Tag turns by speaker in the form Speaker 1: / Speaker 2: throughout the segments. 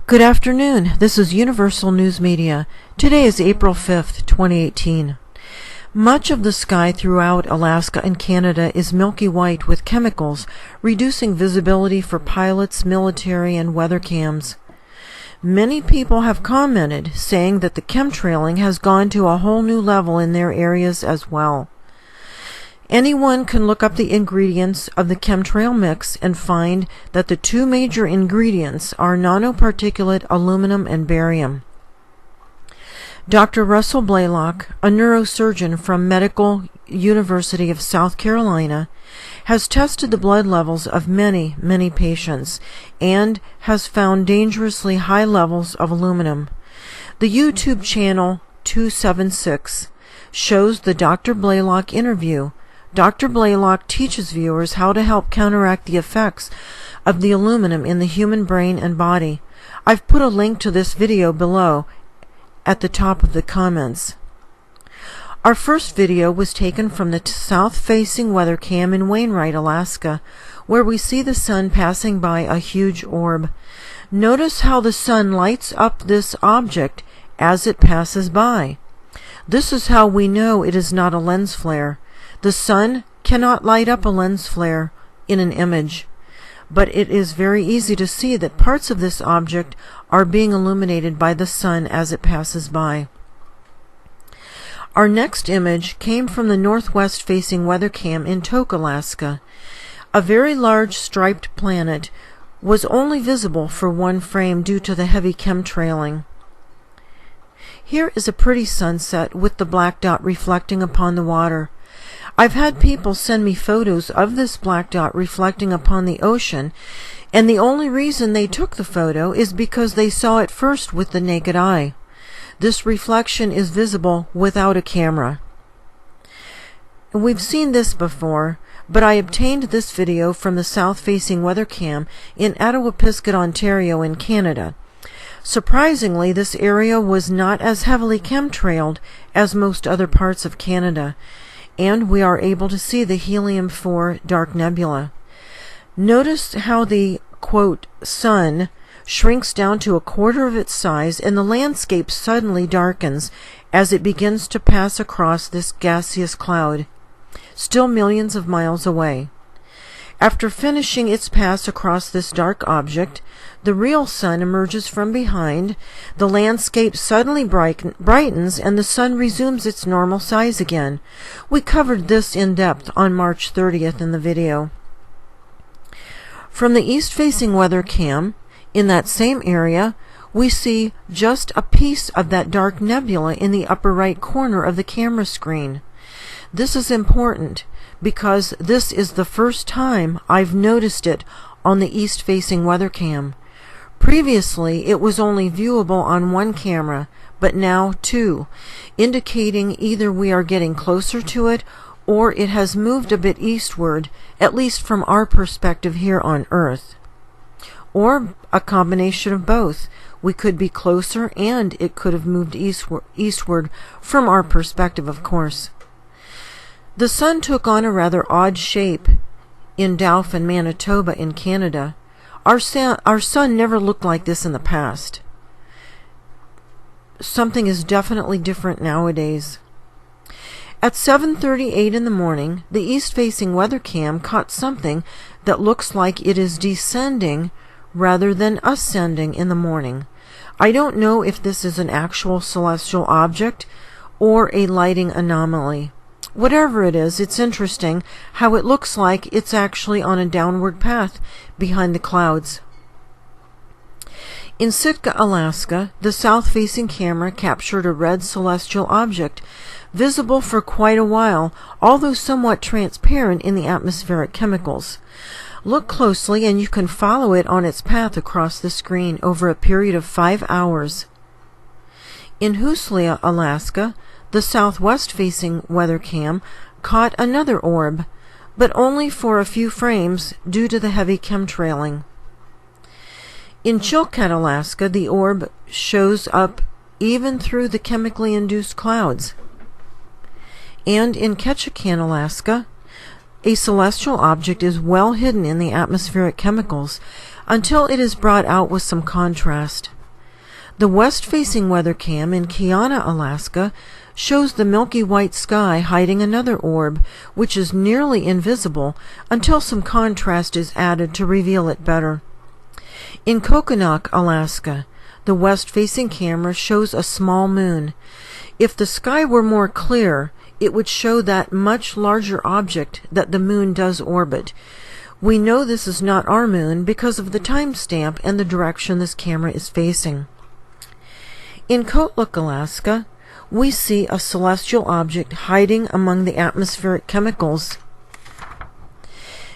Speaker 1: Good afternoon. This is Universal News Media. Today is April 5th, 2018. Much of the sky throughout Alaska and Canada is milky white with chemicals, reducing visibility for pilots, military, and weather cams. Many people have commented, saying that the chemtrailing has gone to a whole new level in their areas as well. Anyone can look up the ingredients of the chemtrail mix and find that the two major ingredients are nanoparticulate aluminum and barium. Dr. Russell Blaylock, a neurosurgeon from Medical University of South Carolina, has tested the blood levels of many patients and has found dangerously high levels of aluminum. The YouTube channel 276 shows the Dr. Blaylock interview. Dr. Blaylock teaches viewers how to help counteract the effects of the aluminum in the human brain and body. I've put a link to this video below at the top of the comments. Our first video was taken from the south-facing weather cam in Wainwright, Alaska, where we see the sun passing by a huge orb. Notice how the sun lights up this object as it passes by. This is how we know it is not a lens flare. The sun cannot light up a lens flare in an image, but it is very easy to see that parts of this object are being illuminated by the sun as it passes by. Our next image came from the northwest-facing weather cam in Tok, Alaska. A very large striped planet was only visible for one frame due to the heavy chemtrailing. Here is a pretty sunset with the black dot reflecting upon the water. I've had people send me photos of this black dot reflecting upon the ocean, and the only reason they took the photo is because they saw it first with the naked eye. This reflection is visible without a camera. We've seen this before, but I obtained this video from the south-facing weather cam in Attawapiskat, Ontario in Canada. Surprisingly, this area was not as heavily chemtrailed as most other parts of Canada, and we are able to see the helium-4 dark nebula. Notice how the, quote, sun shrinks down to a quarter of its size and the landscape suddenly darkens as it begins to pass across this gaseous cloud, still millions of miles away. After finishing its pass across this dark object, the real sun emerges from behind, the landscape suddenly brightens, and the sun resumes its normal size again. We covered this in depth on March 30th in the video. From the east-facing weather cam, in that same area, we see just a piece of that dark nebula in the upper right corner of the camera screen. This is important because this is the first time I've noticed it on the east-facing weather cam. Previously, it was only viewable on one camera, but now two, indicating either we are getting closer to it or it has moved a bit eastward, at least from our perspective here on Earth. Or a combination of both. We could be closer and it could have moved eastward from our perspective, of course. The sun took on a rather odd shape in Dauphin, Manitoba in Canada. Our sun never looked like this in the past. Something is definitely different nowadays. At 7:38 in the morning, the east-facing weather cam caught something that looks like it is descending rather than ascending in the morning. I don't know if this is an actual celestial object or a lighting anomaly. Whatever it is, it's interesting how it looks like it's actually on a downward path behind the clouds. In Sitka, Alaska, the south-facing camera captured a red celestial object, visible for quite a while, although somewhat transparent in the atmospheric chemicals. Look closely and you can follow it on its path across the screen over a period of 5 hours. In Huslia, Alaska, the southwest-facing weather cam caught another orb, but only for a few frames due to the heavy chemtrailing. In Chilkat, Alaska, the orb shows up even through the chemically induced clouds. And in Ketchikan, Alaska, a celestial object is well hidden in the atmospheric chemicals until it is brought out with some contrast. The west-facing weather cam in Kiana, Alaska, shows the milky white sky hiding another orb, which is nearly invisible until some contrast is added to reveal it better. In Kokonak, Alaska, the west-facing camera shows a small moon. If the sky were more clear, it would show that much larger object that the moon does orbit. We know this is not our moon because of the timestamp and the direction this camera is facing. In Kotluk, Alaska, we see a celestial object hiding among the atmospheric chemicals,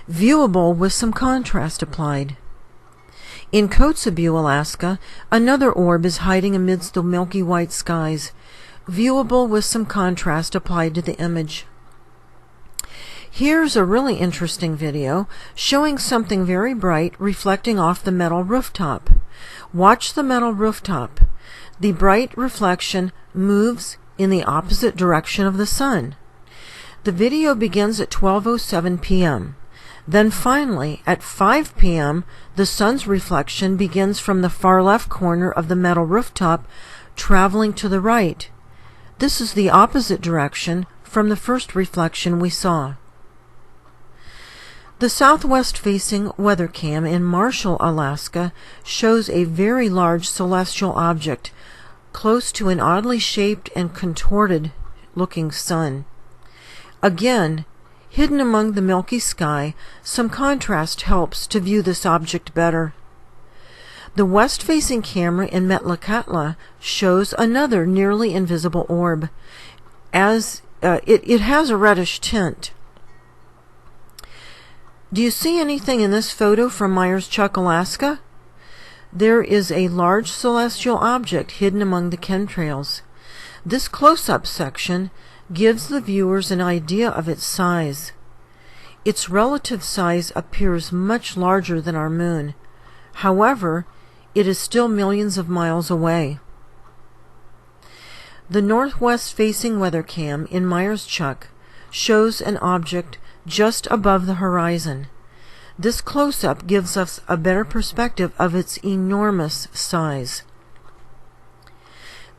Speaker 1: viewable with some contrast applied. In Kotzebue, Alaska, another orb is hiding amidst the milky white skies, viewable with some contrast applied to the image. Here's a really interesting video showing something very bright reflecting off the metal rooftop. Watch the metal rooftop. The bright reflection moves in the opposite direction of the sun. The video begins at 12:07 p.m. Then finally, at 5 p.m., the sun's reflection begins from the far left corner of the metal rooftop, traveling to the right. This is the opposite direction from the first reflection we saw. The southwest-facing weather cam in Marshall, Alaska, shows a very large celestial object close to an oddly shaped and contorted-looking sun. Again, hidden among the milky sky, some contrast helps to view this object better. The west-facing camera in Metlakatla shows another nearly invisible orb. It has a reddish tint. Do you see anything in this photo from Myers-Chuck, Alaska? There is a large celestial object hidden among the chemtrails. This close-up section gives the viewers an idea of its size. Its relative size appears much larger than our moon. However, it is still millions of miles away. The northwest-facing weather cam in Myers-Chuck shows an object just above the horizon. This close-up gives us a better perspective of its enormous size.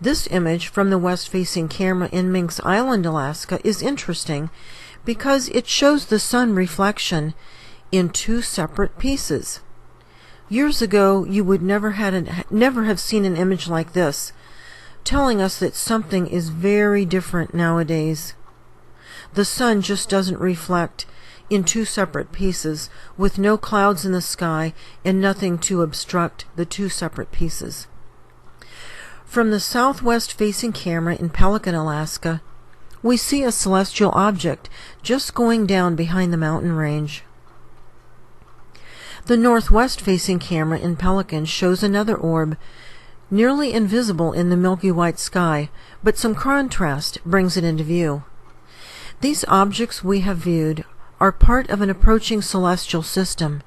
Speaker 1: This image from the west-facing camera in Minks Island, Alaska, is interesting because it shows the sun reflection in two separate pieces. Years ago, you would never have seen an image like this, telling us that something is very different nowadays. The sun just doesn't reflect in two separate pieces, with no clouds in the sky and nothing to obstruct the two separate pieces. From the southwest-facing camera in Pelican, Alaska, we see a celestial object just going down behind the mountain range. The northwest-facing camera in Pelican shows another orb, nearly invisible in the milky white sky, but some contrast brings it into view. These objects we have viewed are part of an approaching celestial system.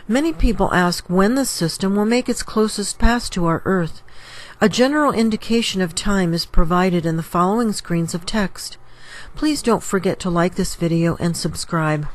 Speaker 1: Many people ask when the system will make its closest pass to our Earth. A general indication of time is provided in the following screens of text. Please don't forget to like this video and subscribe.